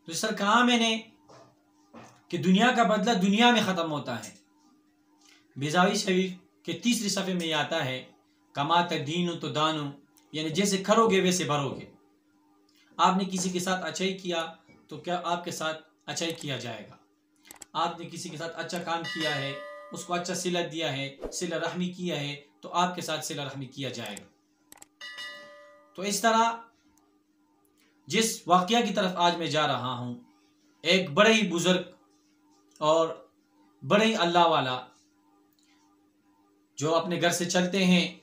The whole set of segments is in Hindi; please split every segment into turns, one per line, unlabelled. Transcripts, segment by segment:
तो सर कहा मैंने कि दुनिया का बदला दुनिया में ख़त्म होता है। बेज़ावी शरीफ के तीसरे सफ़े में यह आता है, कमा तदीनु तो दानु, यानी जैसे करोगे वैसे भरोगे। आपने किसी के साथ अच्छाई किया तो क्या आपके साथ अच्छाई किया जाएगा। आपने किसी के साथ अच्छा काम किया है, उसको अच्छा सिला दिया है, सिला रहमी किया है, तो आपके साथ सिला रहमी किया जाएगा। तो इस तरह जिस वाक़या की तरफ आज मैं जा रहा हूँ, एक बड़े ही बुजुर्ग और बड़े ही अल्लाह वाला जो अपने घर से चलते हैं,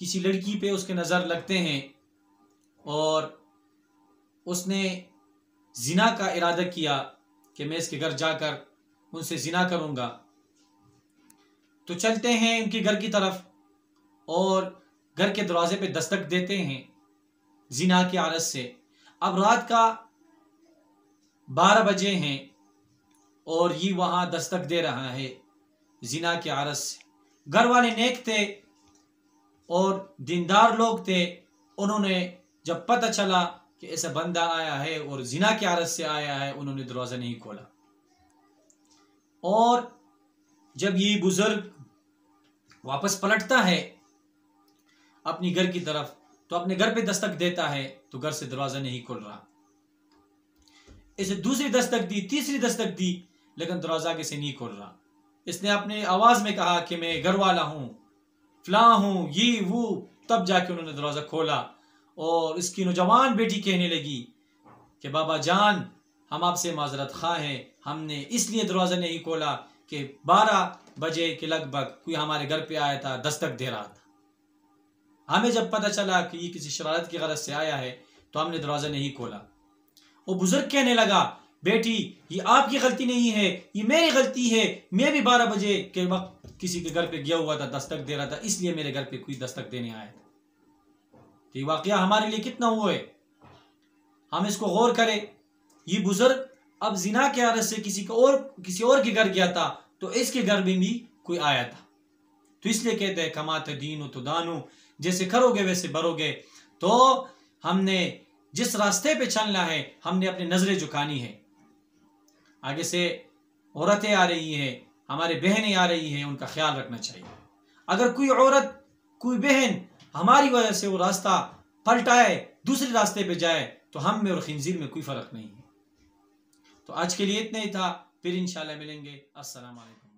किसी लड़की पे उसके नज़र लगते हैं और उसने जिना का इरादा किया कि मैं इसके घर जाकर उनसे जिना करूँगा। तो चलते हैं उनके घर की तरफ और घर के दरवाजे पे दस्तक देते हैं जिना की आरज़ से। अब रात का 12 बजे हैं और ये वहाँ दस्तक दे रहा है जिना की आरज़ से। घर वाले नेक थे और दीनदार लोग थे। उन्होंने जब पता चला कि ऐसा बंदा आया है और जिना की आरज़ से आया है, उन्होंने दरवाज़ा नहीं खोला। और जब ये बुजुर्ग वापस पलटता है अपनी घर की तरफ, तो अपने घर पे दस्तक देता है तो घर से दरवाज़ा नहीं खुल रहा। इसे दूसरी दस्तक दी, तीसरी दस्तक दी, लेकिन दरवाज़ा आगे से नहीं खुल रहा। इसने अपने आवाज़ में कहा कि मैं घर वाला हूँ, फलां हूँ, ये वो। तब जाके उन्होंने दरवाज़ा खोला और इसकी नौजवान बेटी कहने लगी कि बाबा जान, हम आपसे माजरत खा हैं, हमने इसलिए दरवाज़ा नहीं खोला कि 12 बजे के लगभग कोई हमारे घर पे आया था, दस्तक दे रहा था। हमें जब पता चला कि ये किसी शरारत की गरज से आया है तो हमने दरवाज़ा नहीं खोला। वो बुजुर्ग कहने लगा, बेटी ये आपकी गलती नहीं है, ये मेरी गलती है। मैं भी 12 बजे के वक्त किसी के घर पे गया हुआ था, दस्तक दे रहा था, इसलिए मेरे घर पे कोई दस्तक देने आया था। तो ये वाकया हमारे लिए कितना हुआ है, हम इसको गौर करें। ये बुजुर्ग अब जिना के आरज़ से किसी और के घर गया था, तो इसके घर में भी कोई आया था। तो इसलिए कहते हैं कमा तदीनु तो दानु, जैसे करोगे वैसे भरोगे। तो हमने जिस रास्ते पे चलना है, हमने अपनी नजरें झुकानी है। आगे से औरतें आ रही हैं, हमारे बहनें आ रही हैं, उनका ख्याल रखना चाहिए। अगर कोई औरत, कोई बहन हमारी वजह से वो रास्ता पलटाए, दूसरे रास्ते पे जाए, तो हम में और खिंजीर में कोई फर्क नहीं है। तो आज के लिए इतना ही था, फिर इंशाल्लाह मिलेंगे। अस्सलाम वालेकुम।